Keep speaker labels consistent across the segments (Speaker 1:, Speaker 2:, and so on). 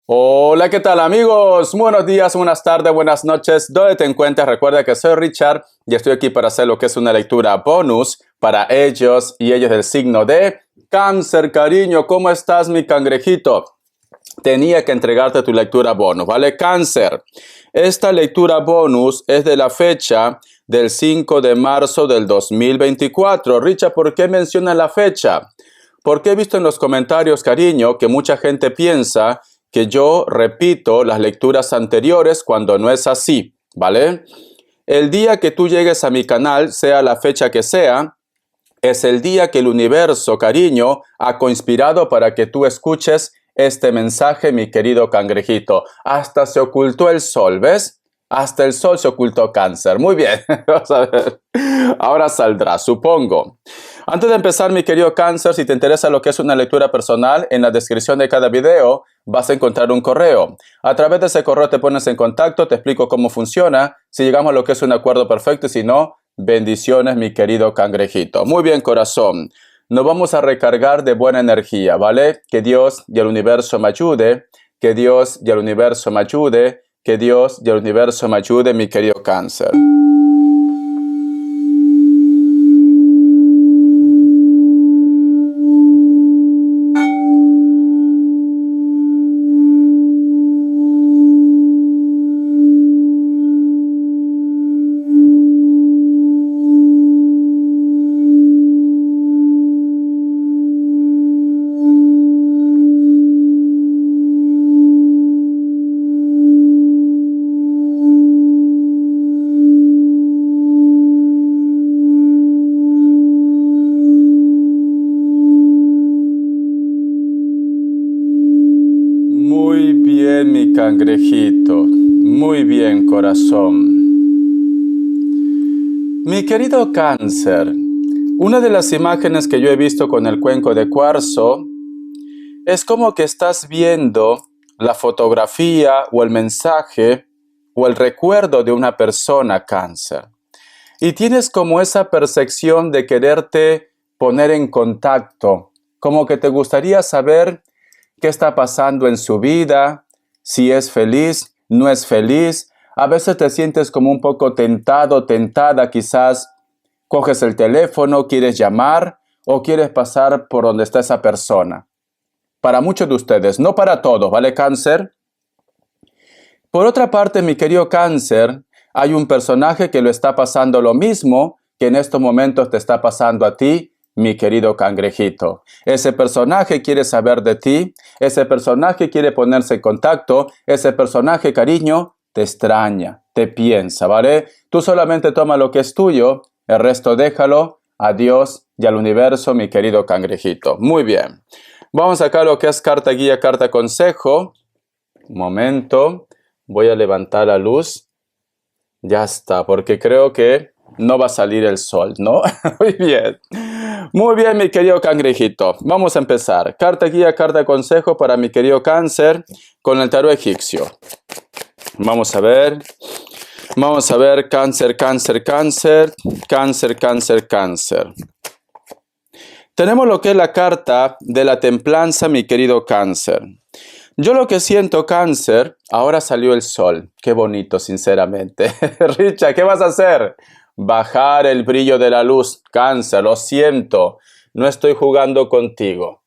Speaker 1: Hola, ¿qué tal amigos? Buenos días, buenas tardes, buenas noches. ¿Dónde te encuentras? Recuerda que soy Richard y estoy aquí para hacer lo que es una lectura bonus para ellos y ellos del signo de Cáncer. Cariño, ¿cómo estás, mi cangrejito? Tenía que entregarte tu lectura bonus, ¿vale? Cáncer. Esta lectura bonus es de la fecha del 5 de marzo del 2024. Richard, ¿por qué menciona la fecha? Porque he visto en los comentarios, cariño, que mucha gente piensa que yo repito las lecturas anteriores cuando no es así, ¿vale? El día que tú llegues a mi canal, sea la fecha que sea, es el día que el universo, cariño, ha conspirado para que tú escuches este mensaje, mi querido cangrejito. Hasta se ocultó el sol, ¿ves? Hasta el sol se ocultó, Cáncer. Muy bien, vamos a ver. Ahora saldrá, supongo. Antes de empezar, mi querido Cáncer, si te interesa lo que es una lectura personal, en la descripción de cada video vas a encontrar un correo. A través de ese correo te pones en contacto, te explico cómo funciona, si llegamos a lo que es un acuerdo perfecto y si no, bendiciones, mi querido cangrejito. Muy bien, corazón. Nos vamos a recargar de buena energía, ¿vale? Que Dios y el universo me ayude, que Dios y el universo me ayude, que Dios y el universo me ayude, mi querido Cáncer. Muy bien, mi cangrejito. Muy bien, corazón. Mi querido Cáncer, una de las imágenes que yo he visto con el cuenco de cuarzo es como que estás viendo la fotografía o el mensaje o el recuerdo de una persona, Cáncer. Y tienes como esa percepción de quererte poner en contacto, como que te gustaría saber qué está pasando en su vida, si es feliz, no es feliz. A veces te sientes como un poco tentado, tentada, quizás coges el teléfono, quieres llamar o quieres pasar por donde está esa persona. Para muchos de ustedes, no para todos, ¿vale, Cáncer? Por otra parte, mi querido Cáncer, hay un personaje que lo está pasando lo mismo que en estos momentos te está pasando a ti, mi querido cangrejito. Ese personaje quiere saber de ti, ese personaje quiere ponerse en contacto, ese personaje, cariño, te extraña, te piensa, ¿vale? Tú solamente toma lo que es tuyo, el resto déjalo a Dios y al universo, mi querido cangrejito. Muy bien. Vamos a sacar lo que es carta guía, carta consejo. Un momento. Voy a levantar la luz. Ya está, porque creo que no va a salir el sol, ¿no? Muy bien. Muy bien, mi querido cangrejito. Vamos a empezar. Carta guía, carta consejo para mi querido Cáncer con el tarot egipcio. Vamos a ver. Vamos a ver, Cáncer, Cáncer, Cáncer, Cáncer, Cáncer, Cáncer. Tenemos lo que es la carta de la templanza, mi querido Cáncer. Yo lo que siento, Cáncer, ahora salió el sol. Qué bonito, sinceramente. Richa, ¿qué vas a hacer? Bajar el brillo de la luz. Cáncer, lo siento. No estoy jugando contigo.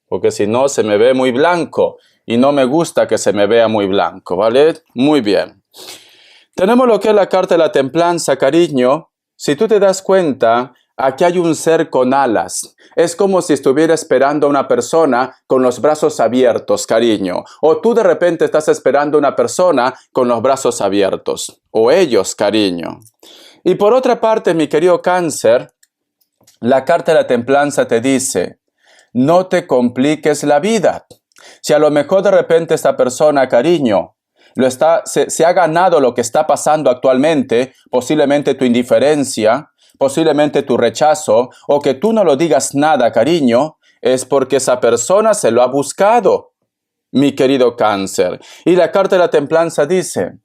Speaker 1: Porque si no, se me ve muy blanco. Y no me gusta que se me vea muy blanco, ¿vale? Muy bien. Tenemos lo que es la carta de la templanza, cariño. Si tú te das cuenta, aquí hay un ser con alas. Es como si estuviera esperando a una persona con los brazos abiertos, cariño. O tú de repente estás esperando a una persona con los brazos abiertos. O ellos, cariño. Y por otra parte, mi querido Cáncer, la carta de la templanza te dice, no te compliques la vida. Si a lo mejor de repente esta persona, cariño, se ha ganado lo que está pasando actualmente, posiblemente tu indiferencia, posiblemente tu rechazo, o que tú no lo digas nada, cariño, es porque esa persona se lo ha buscado, mi querido Cáncer. Y la carta de la templanza dice,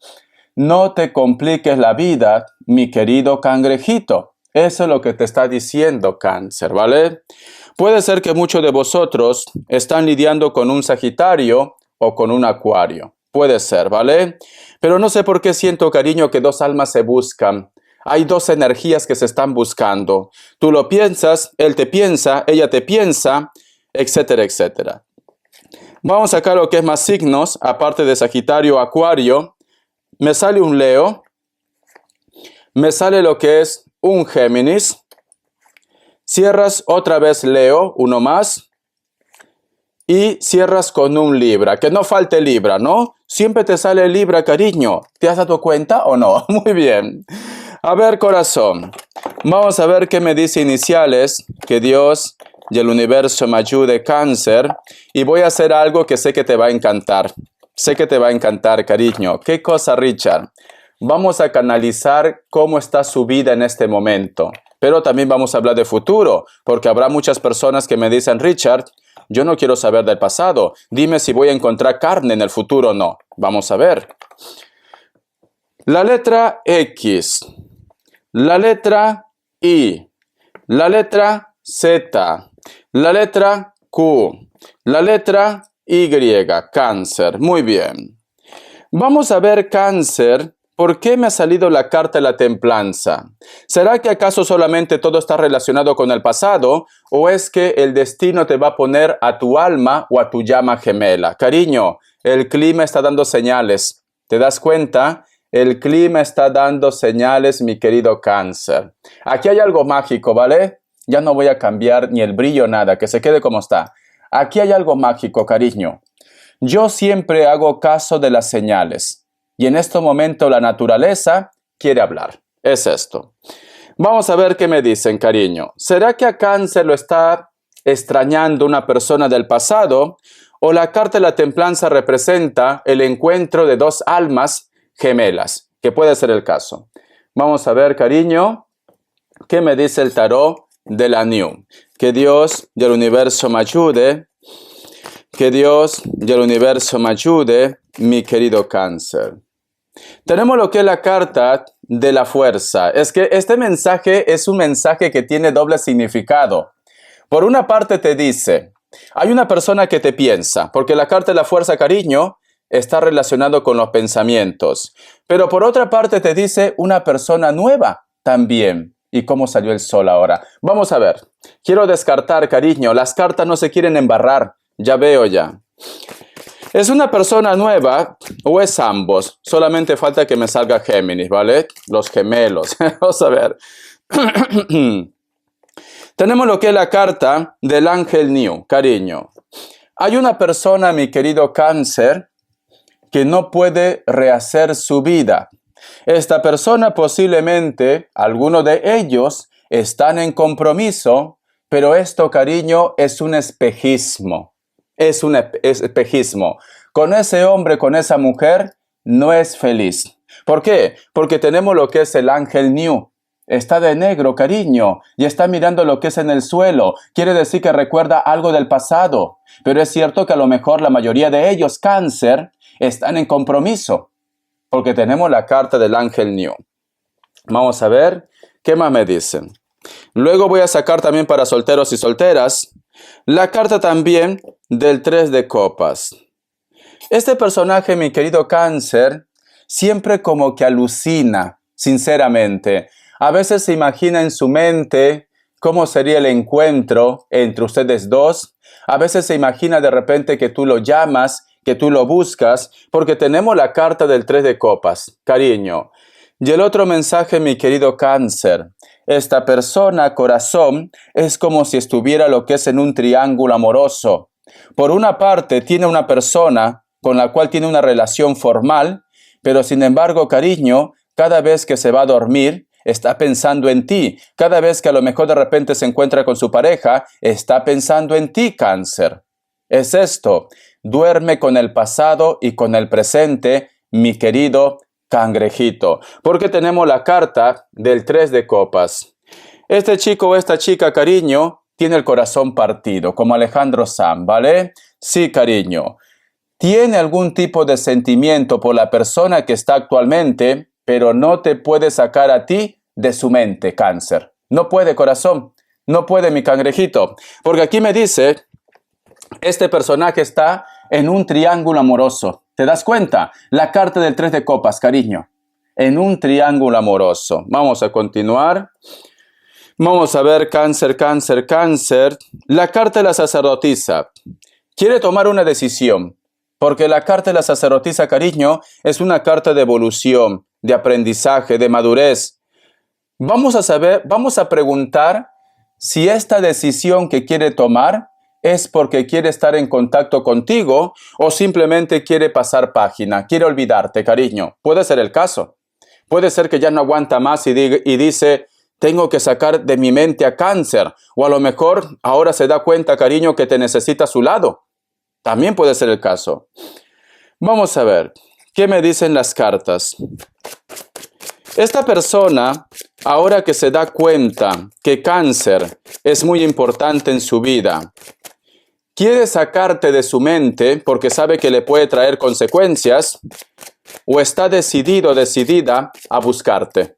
Speaker 1: no te compliques la vida, mi querido cangrejito. Eso es lo que te está diciendo Cáncer, ¿vale? Puede ser que muchos de vosotros están lidiando con un Sagitario o con un Acuario. Puede ser, ¿vale? Pero no sé por qué siento, cariño, que dos almas se buscan. Hay dos energías que se están buscando. Tú lo piensas, él te piensa, ella te piensa, etcétera, etcétera. Vamos a sacar lo que es más signos, aparte de Sagitario, Acuario. Me sale un Leo. Me sale lo que es un Géminis. Cierras otra vez Leo, uno más. Y cierras con un Libra. Que no falte Libra, ¿no? Siempre te sale Libra, cariño. ¿Te has dado cuenta o no? Muy bien. A ver, corazón. Vamos a ver qué me dice iniciales. Que Dios y el universo me ayude, Cáncer. Y voy a hacer algo que sé que te va a encantar. Sé que te va a encantar, cariño. ¿Qué cosa, Richard? Vamos a canalizar cómo está su vida en este momento. Pero también vamos a hablar de futuro. Porque habrá muchas personas que me dicen, Richard, yo no quiero saber del pasado. Dime si voy a encontrar carne en el futuro o no. Vamos a ver. La letra X. La letra I. La letra Z. La letra Q. La letra Y. Cáncer. Muy bien. Vamos a ver, Cáncer. ¿Por qué me ha salido la carta de la templanza? ¿Será que acaso solamente todo está relacionado con el pasado? ¿O es que el destino te va a poner a tu alma o a tu llama gemela? Cariño, el clima está dando señales. ¿Te das cuenta? El clima está dando señales, mi querido Cáncer. Aquí hay algo mágico, ¿vale? Ya no voy a cambiar ni el brillo, nada, que se quede como está. Aquí hay algo mágico, cariño. Yo siempre hago caso de las señales. Y en este momento la naturaleza quiere hablar. Es esto. Vamos a ver qué me dicen, cariño. ¿Será que a Cáncer lo está extrañando una persona del pasado? ¿O la carta de la templanza representa el encuentro de dos almas gemelas? Que puede ser el caso. Vamos a ver, cariño, qué me dice el tarot de la New. Que Dios y el universo me ayude. Que Dios y el universo me ayude, mi querido Cáncer. Tenemos lo que es la carta de la fuerza. Es que este mensaje es un mensaje que tiene doble significado. Por una parte te dice, hay una persona que te piensa, porque la carta de la fuerza, cariño, está relacionado con los pensamientos. Pero por otra parte te dice una persona nueva también. ¿Y cómo salió el sol ahora? Vamos a ver. Quiero descartar, cariño. Las cartas no se quieren embarrar. Ya veo ya. ¿Es una persona nueva o es ambos? Solamente falta que me salga Géminis, ¿vale? Los gemelos. Vamos a ver. Tenemos lo que es la carta del ángel New, cariño. Hay una persona, mi querido Cáncer, que no puede rehacer su vida. Esta persona posiblemente, algunos de ellos, están en compromiso, pero esto, cariño, es un espejismo. Es un espejismo. Con ese hombre, con esa mujer, no es feliz. ¿Por qué? Porque tenemos lo que es el ángel New. Está de negro, cariño, y está mirando lo que es en el suelo. Quiere decir que recuerda algo del pasado. Pero es cierto que a lo mejor la mayoría de ellos, Cáncer, están en compromiso. Porque tenemos la carta del ángel New. Vamos a ver qué más me dicen. Luego voy a sacar también para solteros y solteras la carta también del 3 de copas. Este personaje, mi querido Cáncer, siempre como que alucina, sinceramente. A veces se imagina en su mente cómo sería el encuentro entre ustedes dos. A veces se imagina de repente que tú lo llamas, que tú lo buscas, porque tenemos la carta del 3 de copas, cariño. Y el otro mensaje, mi querido Cáncer. Esta persona, corazón, es como si estuviera lo que es en un triángulo amoroso. Por una parte, tiene una persona con la cual tiene una relación formal, pero sin embargo, cariño, cada vez que se va a dormir, está pensando en ti. Cada vez que a lo mejor de repente se encuentra con su pareja, está pensando en ti, Cáncer. Es esto. Duerme con el pasado y con el presente, mi querido cangrejito, porque tenemos la carta del 3 de copas. Este chico o esta chica, cariño, tiene el corazón partido, como Alejandro Sanz, ¿vale? Sí, cariño. Tiene algún tipo de sentimiento por la persona que está actualmente, pero no te puede sacar a ti de su mente, Cáncer. No puede, corazón. No puede, mi cangrejito. Porque aquí me dice, este personaje está en un triángulo amoroso. ¿Te das cuenta? La carta del 3 de copas, cariño. En un triángulo amoroso. Vamos a continuar. Vamos a ver Cáncer, Cáncer, Cáncer. La carta de la sacerdotisa. Quiere tomar una decisión. Porque la carta de la sacerdotisa, cariño, es una carta de evolución, de aprendizaje, de madurez. Vamos a preguntar si esta decisión que quiere tomar es porque quiere estar en contacto contigo o simplemente quiere pasar página, quiere olvidarte, cariño. Puede ser el caso. Puede ser que ya no aguanta más y dice, tengo que sacar de mi mente a Cáncer. O a lo mejor ahora se da cuenta, cariño, que te necesita a su lado. También puede ser el caso. Vamos a ver, ¿qué me dicen las cartas? Esta persona, ahora que se da cuenta que Cáncer es muy importante en su vida, quiere sacarte de su mente porque sabe que le puede traer consecuencias, o está decidido, decidida a buscarte.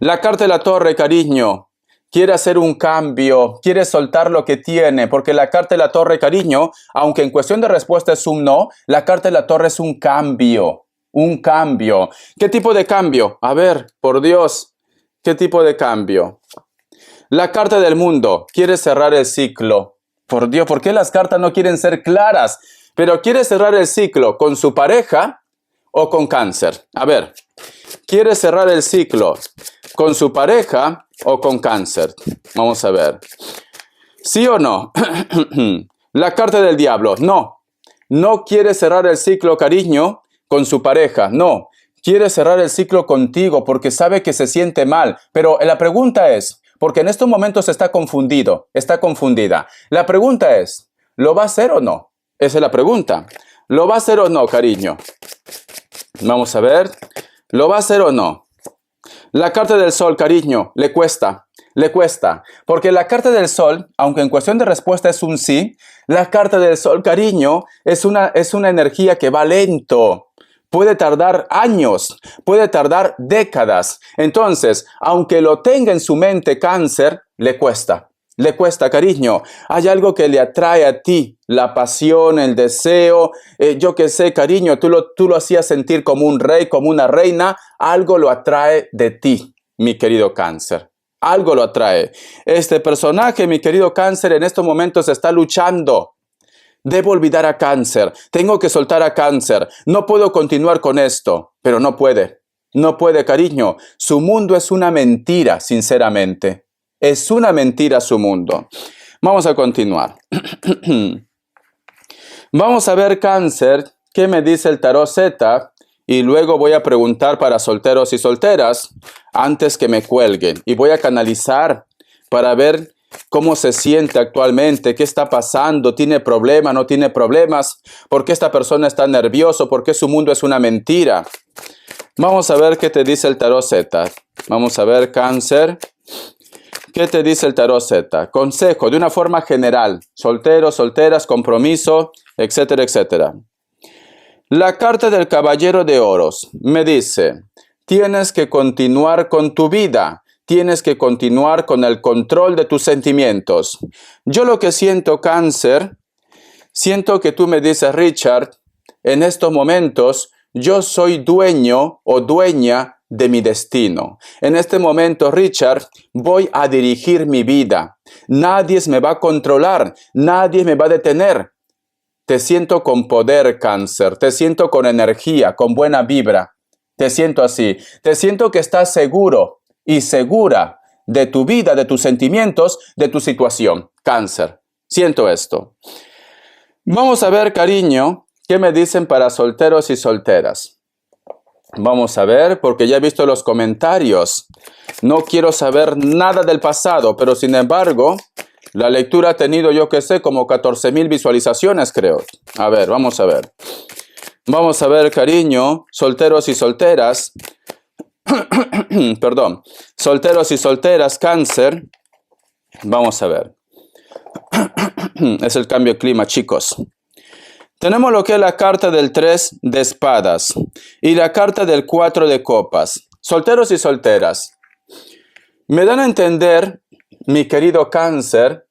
Speaker 1: La carta de la Torre, cariño, quiere hacer un cambio, quiere soltar lo que tiene, porque la carta de la Torre, cariño, aunque en cuestión de respuesta es un no, la carta de la Torre es un cambio. Un cambio. ¿Qué tipo de cambio? A ver, por Dios, ¿qué tipo de cambio? La carta del mundo quiere cerrar el ciclo. Por Dios, ¿por qué las cartas no quieren ser claras? Pero quiere cerrar el ciclo con su pareja o con Cáncer. A ver, ¿quiere cerrar el ciclo con su pareja o con Cáncer? Vamos a ver. ¿Sí o no? La carta del diablo. No. No quiere cerrar el ciclo, cariño, con su pareja. No. Quiere cerrar el ciclo contigo porque sabe que se siente mal. Pero la pregunta es, porque en estos momentos está confundido, está confundida. La pregunta es, ¿lo va a hacer o no? Esa es la pregunta. ¿Lo va a hacer o no, cariño? Vamos a ver. ¿Lo va a hacer o no? La carta del sol, cariño, le cuesta. Le cuesta. Porque la carta del sol, aunque en cuestión de respuesta es un sí, la carta del sol, cariño, es una energía que va lento. Puede tardar años, puede tardar décadas. Entonces, aunque lo tenga en su mente Cáncer, le cuesta. Le cuesta, cariño. Hay algo que le atrae a ti, la pasión, el deseo. Yo qué sé, cariño, tú lo hacías sentir como un rey, como una reina. Algo lo atrae de ti, mi querido Cáncer. Algo lo atrae. Este personaje, mi querido Cáncer, en estos momentos está luchando. Debo olvidar a Cáncer. Tengo que soltar a Cáncer. No puedo continuar con esto. Pero no puede. No puede, cariño. Su mundo es una mentira, sinceramente. Es una mentira su mundo. Vamos a continuar. Vamos a ver, Cáncer, qué me dice el tarot Z. Y luego voy a preguntar para solteros y solteras antes que me cuelguen. Y voy a canalizar para ver cómo se siente actualmente, qué está pasando, tiene problemas, no tiene problemas, por qué esta persona está nervioso, por qué su mundo es una mentira. Vamos a ver qué te dice el tarot Z. Vamos a ver, Cáncer, qué te dice el tarot Z. Consejo de una forma general, solteros, solteras, compromiso, etcétera, etcétera. La carta del Caballero de Oros me dice, tienes que continuar con tu vida. Tienes que continuar con el control de tus sentimientos. Yo lo que siento, Cáncer, siento que tú me dices, Richard, en estos momentos yo soy dueño o dueña de mi destino. En este momento, Richard, voy a dirigir mi vida. Nadie me va a controlar, nadie me va a detener. Te siento con poder, Cáncer, te siento con energía, con buena vibra. Te siento así, te siento que estás seguro y segura de tu vida, de tus sentimientos, de tu situación. Cáncer, siento esto. Vamos a ver, cariño, qué me dicen para solteros y solteras. Vamos a ver, porque ya he visto los comentarios. No quiero saber nada del pasado, pero sin embargo, la lectura ha tenido, yo qué sé, como 14,000 visualizaciones, creo. A ver, vamos a ver. Vamos a ver, cariño, solteros y solteras. Perdón, solteros y solteras, Cáncer. Vamos a ver. Es el cambio de clima, chicos. Tenemos lo que es la carta del 3 de espadas y la carta del 4 de copas. Solteros y solteras. Me dan a entender, mi querido Cáncer,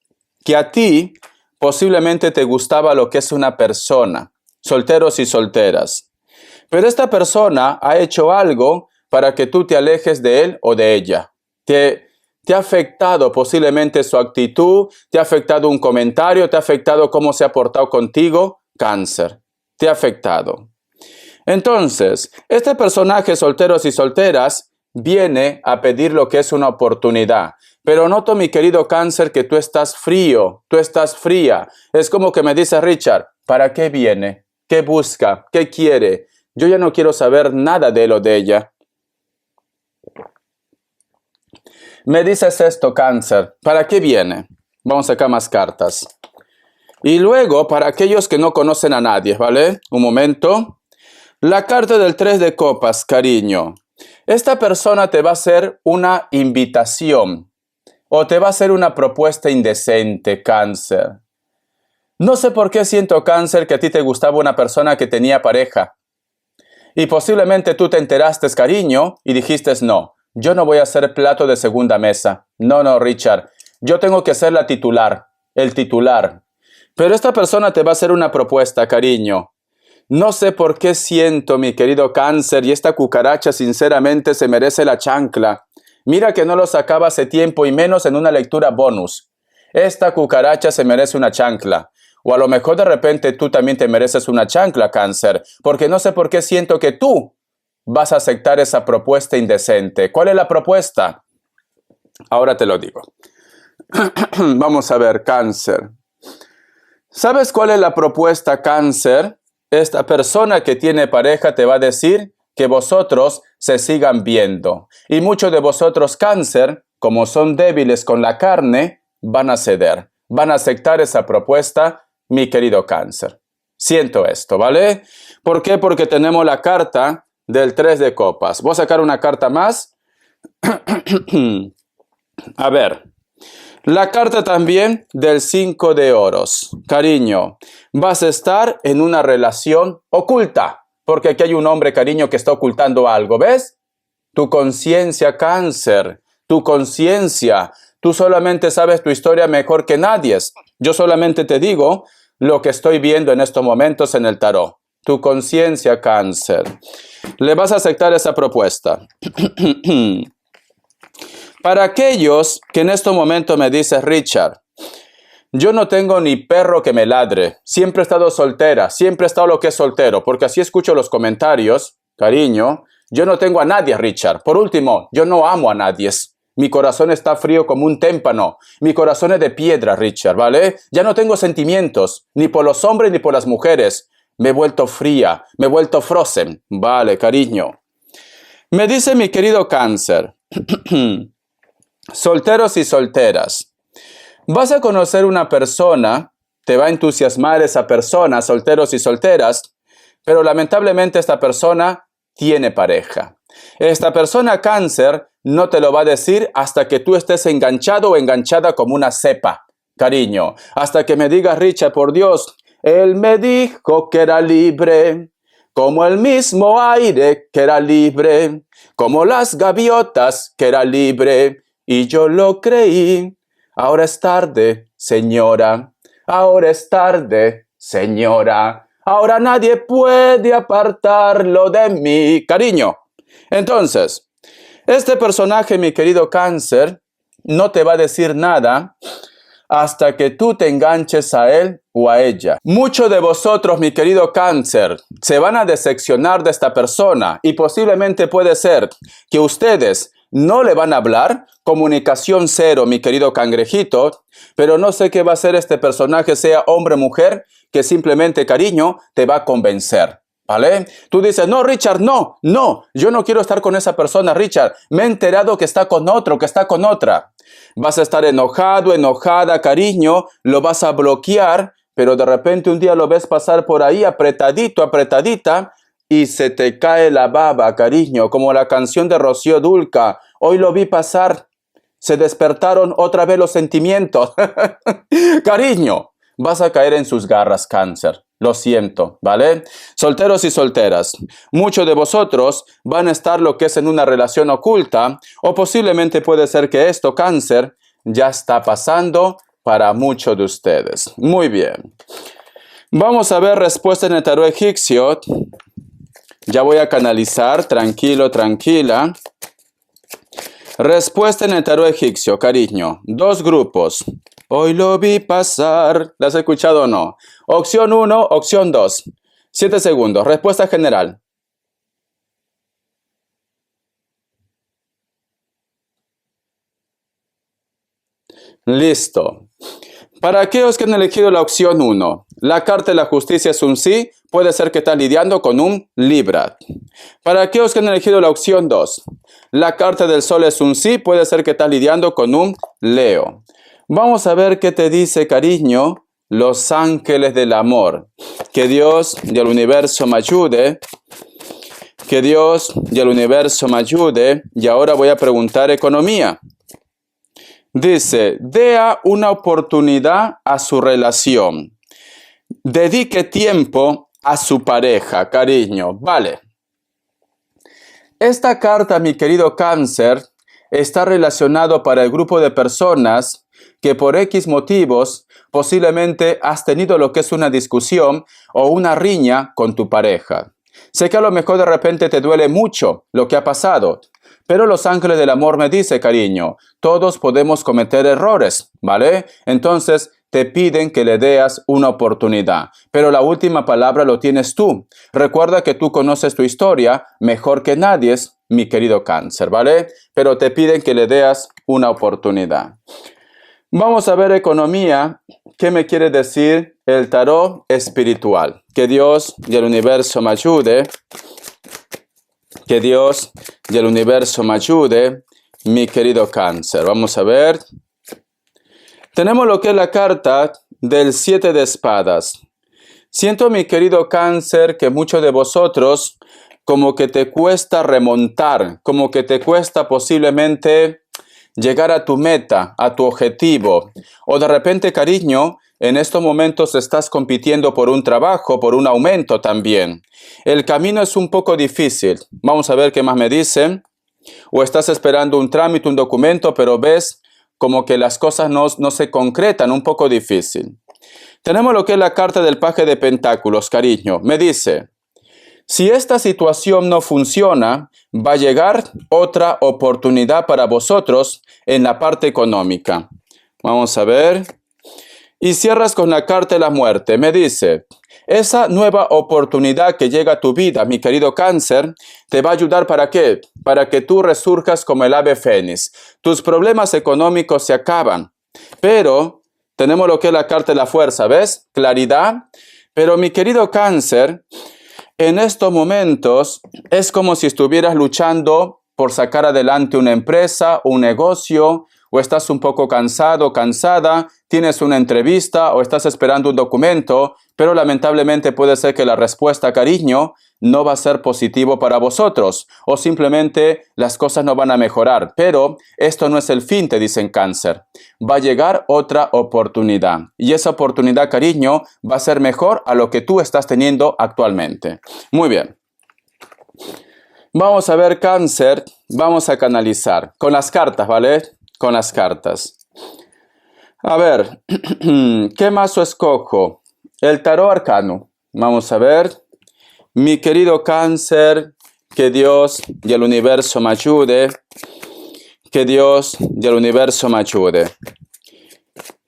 Speaker 1: que a ti posiblemente te gustaba lo que es una persona, solteros y solteras. Pero esta persona ha hecho algo para que tú te alejes de él o de ella. Te ha afectado posiblemente su actitud, te ha afectado un comentario, te ha afectado cómo se ha portado contigo, cáncer. Te ha afectado. Entonces, este personaje, solteros y solteras, viene a pedir lo que es una oportunidad. Pero noto, mi querido cáncer, que tú estás frío, tú estás fría. Es como que me dice Richard, ¿para qué viene? ¿Qué busca? ¿Qué quiere? Yo ya no quiero saber nada de él o de ella. Me dices esto, cáncer, ¿para qué viene? Vamos a sacar más cartas. Y luego, para aquellos que no conocen a nadie, ¿vale? Un momento. La carta del 3 de copas, cariño. Esta persona te va a hacer una invitación o te va a hacer una propuesta indecente, cáncer. No sé por qué siento, cáncer, que a ti te gustaba una persona que tenía pareja. Y posiblemente tú te enteraste, cariño, y dijiste, no, yo no voy a ser plato de segunda mesa. No, Richard, yo tengo que ser la titular, el titular. Pero esta persona te va a hacer una propuesta, cariño. No sé por qué siento, mi querido cáncer, y esta cucaracha sinceramente se merece la chancla. Mira que no lo sacaba hace tiempo y menos en una lectura bonus. Esta cucaracha se merece una chancla. O a lo mejor de repente tú también te mereces una chancla, cáncer, porque no sé por qué siento que tú vas a aceptar esa propuesta indecente. ¿Cuál es la propuesta? Ahora te lo digo. Vamos a ver, cáncer. ¿Sabes cuál es la propuesta, cáncer? Esta persona que tiene pareja te va a decir que vosotros se sigan viendo. Y muchos de vosotros, cáncer, como son débiles con la carne, van a ceder. Van a aceptar esa propuesta, mi querido cáncer. Siento esto, ¿vale? ¿Por qué? Porque tenemos la carta del 3 de copas. Voy a sacar una carta más. A ver. La carta también del 5 de oros. Cariño, vas a estar en una relación oculta. Porque aquí hay un hombre, cariño, que está ocultando algo. ¿Ves? Tu conciencia, cáncer. Tu conciencia. Tú solamente sabes tu historia mejor que nadie. Yo solamente te digo lo que estoy viendo en estos momentos en el tarot. Tu conciencia, cáncer. Le vas a aceptar esa propuesta. Para aquellos que en este momento me dice Richard, yo no tengo ni perro que me ladre, siempre he estado soltera, siempre he estado lo que es soltero, porque así escucho los comentarios, cariño, yo no tengo a nadie, Richard. Por último, yo no amo a nadie. Mi corazón está frío como un témpano, mi corazón es de piedra, Richard, ¿vale? Ya no tengo sentimientos, ni por los hombres ni por las mujeres. Me he vuelto fría, me he vuelto frozen. Vale, cariño. Me dice mi querido cáncer, solteros y solteras. Vas a conocer una persona, te va a entusiasmar esa persona, solteros y solteras, pero lamentablemente esta persona tiene pareja. Esta persona, cáncer, no te lo va a decir hasta que tú estés enganchado o enganchada como una cepa, cariño. Hasta que me digas, Richard, por Dios, él me dijo que era libre, como el mismo aire que era libre, como las gaviotas que era libre. Y yo lo creí. Ahora es tarde, señora. Ahora es tarde, señora. Ahora nadie puede apartarlo de mí. Cariño. Entonces, este personaje, mi querido cáncer, no te va a decir nada hasta que tú te enganches a él o a ella. Muchos de vosotros, mi querido cáncer, se van a decepcionar de esta persona y posiblemente puede ser que ustedes no le van a hablar, comunicación cero, mi querido cangrejito, pero no sé qué va a hacer este personaje, sea hombre o mujer, que simplemente, cariño, te va a convencer, ¿vale? Tú dices, no, Richard, no, yo no quiero estar con esa persona, Richard, me he enterado que está con otro, que está con otra. Vas a estar enojado, enojada, cariño, lo vas a bloquear, pero de repente un día lo ves pasar por ahí apretadito, apretadita, y se te cae la baba, cariño, como la canción de Rocío Dulca. Hoy lo vi pasar, se despertaron otra vez los sentimientos. Cariño, vas a caer en sus garras, cáncer. Lo siento, ¿vale? Solteros y solteras, muchos de vosotros van a estar lo que es en una relación oculta, o posiblemente puede ser que esto, cáncer, ya está pasando para muchos de ustedes. Muy bien. Vamos a ver respuesta en el tarot egipcio. Ya voy a canalizar, tranquilo, tranquila. Respuesta en el tarot egipcio, cariño. 2 grupos. Hoy lo vi pasar. ¿La has escuchado o no? Opción 1, opción 2. 7 segundos. Respuesta general. Listo. Para aquellos que han elegido la opción 1, la carta de la justicia es un sí, puede ser que estás lidiando con un Libra. Para aquellos que han elegido la opción 2, la carta del sol es un sí, puede ser que estás lidiando con un Leo. Vamos a ver qué te dice, cariño, los ángeles del amor. Que Dios y el universo me ayude. Que Dios y el universo me ayude. Y ahora voy a preguntar economía. Dice, dé una oportunidad a su relación. Dedique tiempo a su pareja, cariño. Vale. Esta carta, mi querido Cáncer, está relacionado para el grupo de personas que por X motivos posiblemente has tenido lo que es una discusión o una riña con tu pareja. Sé que a lo mejor de repente te duele mucho lo que ha pasado, pero los ángeles del amor me dicen, cariño, todos podemos cometer errores, ¿vale? Entonces te piden que le des una oportunidad, pero la última palabra lo tienes tú. Recuerda que tú conoces tu historia mejor que nadie, mi querido Cáncer, ¿vale? Pero te piden que le des una oportunidad. Vamos a ver economía. ¿Qué me quiere decir el tarot espiritual? Que Dios y el universo me ayude. Que Dios y el universo me ayude, mi querido Cáncer. Vamos a ver. Tenemos lo que es la carta del 7 de espadas. Siento, mi querido Cáncer, que muchos de vosotros como que te cuesta remontar, como que te cuesta posiblemente llegar a tu meta, a tu objetivo. O de repente, cariño, en estos momentos estás compitiendo por un trabajo, por un aumento también. El camino es un poco difícil. Vamos a ver qué más me dicen. O estás esperando un trámite, un documento, pero ves como que las cosas no se concretan, un poco difícil. Tenemos lo que es la carta del paje de pentáculos, cariño. Me dice, si esta situación no funciona, va a llegar otra oportunidad para vosotros en la parte económica. Vamos a ver. Y cierras con la carta de la muerte. Me dice, esa nueva oportunidad que llega a tu vida, mi querido Cáncer, te va a ayudar ¿para qué? Para que tú resurjas como el ave fénix. Tus problemas económicos se acaban. Pero tenemos lo que es la carta de la fuerza, ¿ves? Claridad. Pero mi querido Cáncer, en estos momentos es como si estuvieras luchando por sacar adelante una empresa, un negocio, o estás un poco cansado, cansada, tienes una entrevista o estás esperando un documento, pero lamentablemente puede ser que la respuesta, cariño, no va a ser positivo para vosotros, o simplemente las cosas no van a mejorar. Pero esto no es el fin, te dicen Cáncer. Va a llegar otra oportunidad, y esa oportunidad, cariño, va a ser mejor a lo que tú estás teniendo actualmente. Muy bien. Vamos a ver, Cáncer, vamos a canalizar con las cartas, ¿vale? Con las cartas. A ver, ¿qué mazo escojo? El tarot arcano. Vamos a ver. Mi querido Cáncer, que Dios y el universo me ayude. Que Dios y el universo me ayude.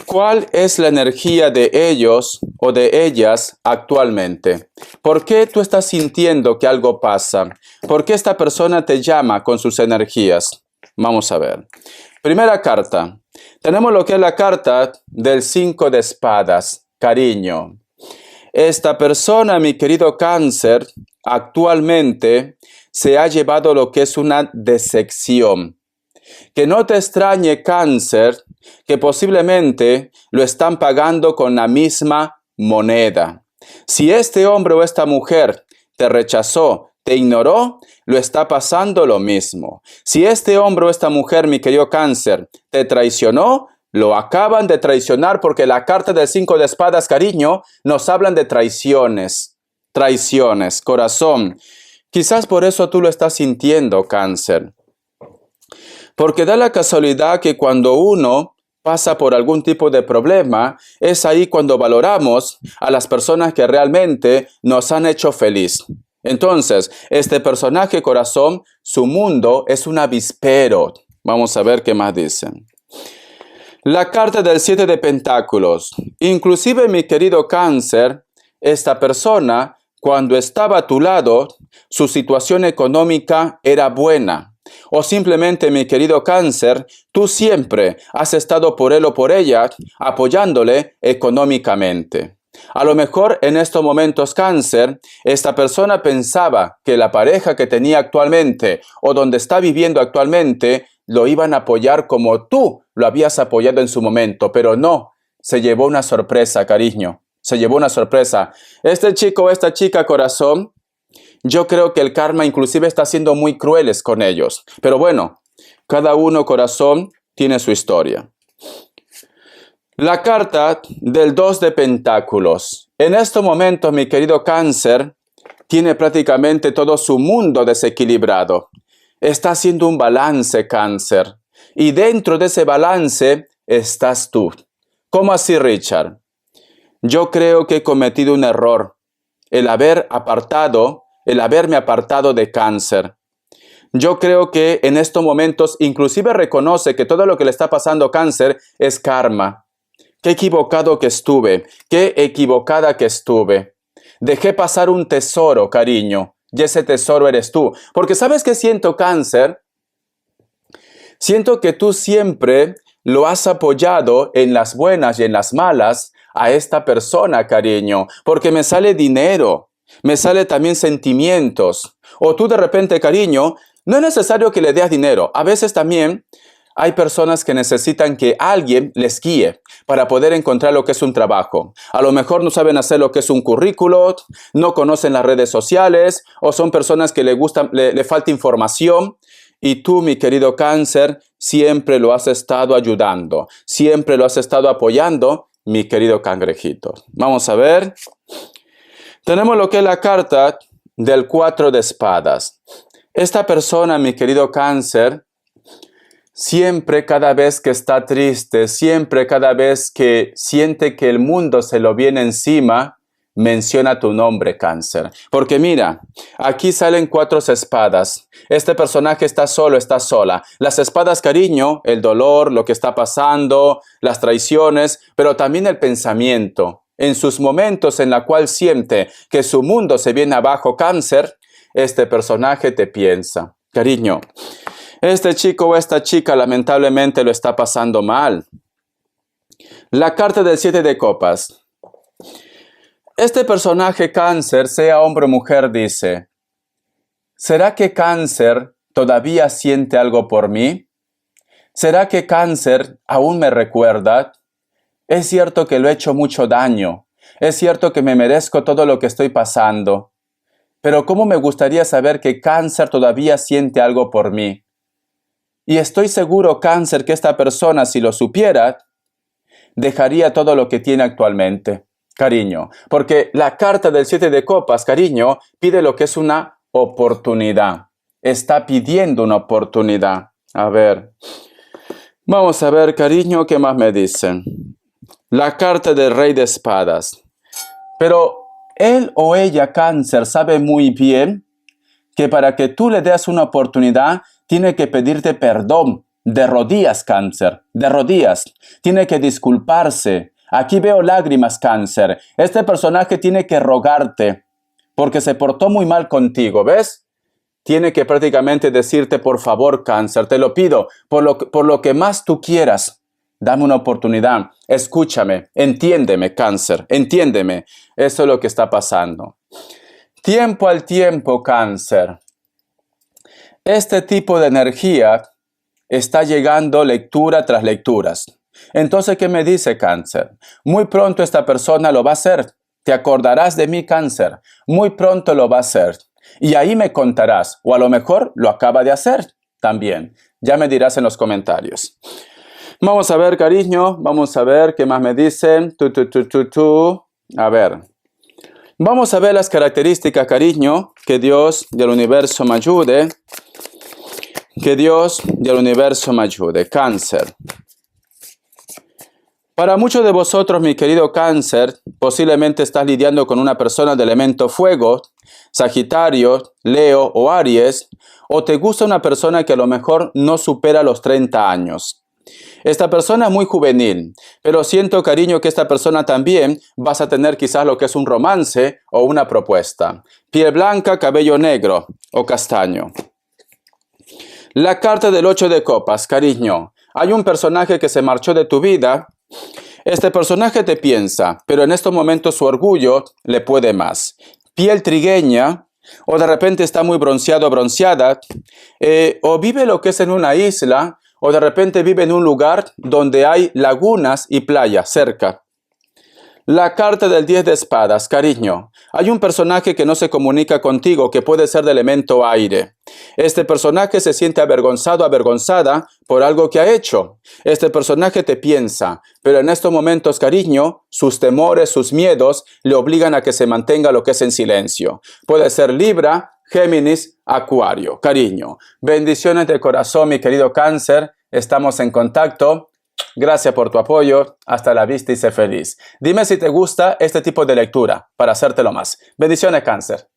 Speaker 1: ¿Cuál es la energía de ellos o de ellas actualmente? ¿Por qué tú estás sintiendo que algo pasa? ¿Por qué esta persona te llama con sus energías? Vamos a ver. Primera carta. Tenemos lo que es la carta del 5 de espadas. Cariño. Esta persona, mi querido Cáncer, actualmente se ha llevado lo que es una decepción. Que no te extrañe, Cáncer, que posiblemente lo están pagando con la misma moneda. Si este hombre o esta mujer te rechazó, te ignoró, lo está pasando lo mismo. Si este hombre o esta mujer, mi querido Cáncer, te traicionó, lo acaban de traicionar, porque la carta del 5 de espadas, cariño, nos hablan de traiciones. Traiciones, corazón. Quizás por eso tú lo estás sintiendo, Cáncer. Porque da la casualidad que cuando uno pasa por algún tipo de problema, es ahí cuando valoramos a las personas que realmente nos han hecho feliz. Entonces, este personaje corazón, su mundo es un avispero. Vamos a ver qué más dicen. La carta del 7 de Pentáculos. Inclusive, mi querido Cáncer, esta persona, cuando estaba a tu lado, su situación económica era buena. O simplemente, mi querido Cáncer, tú siempre has estado por él o por ella, apoyándole económicamente. A lo mejor en estos momentos, Cáncer, esta persona pensaba que la pareja que tenía actualmente o donde está viviendo actualmente lo iban a apoyar como tú lo habías apoyado en su momento, pero no, se llevó una sorpresa, cariño, se llevó una sorpresa. Este chico o esta chica, corazón, yo creo que el karma inclusive está siendo muy crueles con ellos, pero bueno, cada uno, corazón, tiene su historia. La carta del 2 de Pentáculos. En estos momentos, mi querido Cáncer, tiene prácticamente todo su mundo desequilibrado. Está haciendo un balance, Cáncer. Y dentro de ese balance estás tú. ¿Cómo así, Richard? Yo creo que he cometido un error. El haberme apartado de Cáncer. Yo creo que en estos momentos inclusive reconoce que todo lo que le está pasando a Cáncer es karma. Qué equivocado que estuve, qué equivocada que estuve. Dejé pasar un tesoro, cariño, y ese tesoro eres tú. Porque ¿sabes qué siento, Cáncer? Siento que tú siempre lo has apoyado en las buenas y en las malas a esta persona, cariño, porque me sale dinero, me sale también sentimientos. O tú de repente, cariño, no es necesario que le des dinero. A veces también hay personas que necesitan que alguien les guíe para poder encontrar lo que es un trabajo. A lo mejor no saben hacer lo que es un currículo, no conocen las redes sociales o son personas que le falta información. Y tú, mi querido Cáncer, siempre lo has estado ayudando, siempre lo has estado apoyando, mi querido cangrejito. Vamos a ver. Tenemos lo que es la carta del 4 de espadas. Esta persona, mi querido Cáncer, siempre cada vez que está triste, siempre cada vez que siente que el mundo se lo viene encima, menciona tu nombre, Cáncer. Porque mira, aquí salen 4 espadas. Este personaje está solo, está sola. Las espadas, cariño, el dolor, lo que está pasando, las traiciones, pero también el pensamiento. En sus momentos en la cual siente que su mundo se viene abajo, Cáncer, este personaje te piensa. Cariño, este chico o esta chica lamentablemente lo está pasando mal. La carta del 7 de copas. Este personaje, Cáncer, sea hombre o mujer, dice: ¿será que Cáncer todavía siente algo por mí? ¿Será que Cáncer aún me recuerda? Es cierto que lo he hecho mucho daño. Es cierto que me merezco todo lo que estoy pasando. Pero ¿cómo me gustaría saber que Cáncer todavía siente algo por mí? Y estoy seguro, Cáncer, que esta persona, si lo supiera, dejaría todo lo que tiene actualmente, cariño. Porque la carta del 7 de copas, cariño, pide lo que es una oportunidad. Está pidiendo una oportunidad. A ver. Vamos a ver, cariño, ¿qué más me dicen? La carta del rey de espadas. Pero él o ella, Cáncer, sabe muy bien que para que tú le des una oportunidad, tiene que pedirte perdón, de rodillas, Cáncer, de rodillas. Tiene que disculparse. Aquí veo lágrimas, Cáncer. Este personaje tiene que rogarte, porque se portó muy mal contigo, ¿ves? Tiene que prácticamente decirte, por favor, Cáncer, te lo pido, por lo que más tú quieras, dame una oportunidad. Escúchame, entiéndeme, Cáncer, entiéndeme. Eso es lo que está pasando. Tiempo al tiempo, Cáncer. Este tipo de energía está llegando lectura tras lecturas. Entonces, ¿qué me dice, Cáncer? Muy pronto esta persona lo va a hacer. Te acordarás de mí, Cáncer. Muy pronto lo va a hacer. Y ahí me contarás. O a lo mejor lo acaba de hacer también. Ya me dirás en los comentarios. Vamos a ver, cariño. Vamos a ver qué más me dicen. A ver. Vamos a ver las características, cariño. Que Dios y el universo me ayude. Que Dios y el universo me ayude. Cáncer. Para muchos de vosotros, mi querido Cáncer, posiblemente estás lidiando con una persona de elemento fuego, Sagitario, Leo o Aries, o te gusta una persona que a lo mejor no supera los 30 años. Esta persona es muy juvenil, pero siento, cariño, que esta persona también vas a tener quizás lo que es un romance o una propuesta. Piel blanca, cabello negro o castaño. La carta del 8 de copas, cariño. Hay un personaje que se marchó de tu vida. Este personaje te piensa, pero en estos momentos su orgullo le puede más. Piel trigueña, o de repente está muy bronceado o bronceada, o vive lo que es en una isla, o de repente vive en un lugar donde hay lagunas y playas cerca. La carta del 10 de espadas, cariño. Hay un personaje que no se comunica contigo, que puede ser de elemento aire. Este personaje se siente avergonzado, avergonzada por algo que ha hecho. Este personaje te piensa, pero en estos momentos, cariño, sus temores, sus miedos le obligan a que se mantenga lo que es en silencio. Puede ser Libra, Géminis, Acuario. Cariño, bendiciones de corazón, mi querido Cáncer. Estamos en contacto. Gracias por tu apoyo. Hasta la vista y sé feliz. Dime si te gusta este tipo de lectura para hacértelo más. Bendiciones, Cáncer.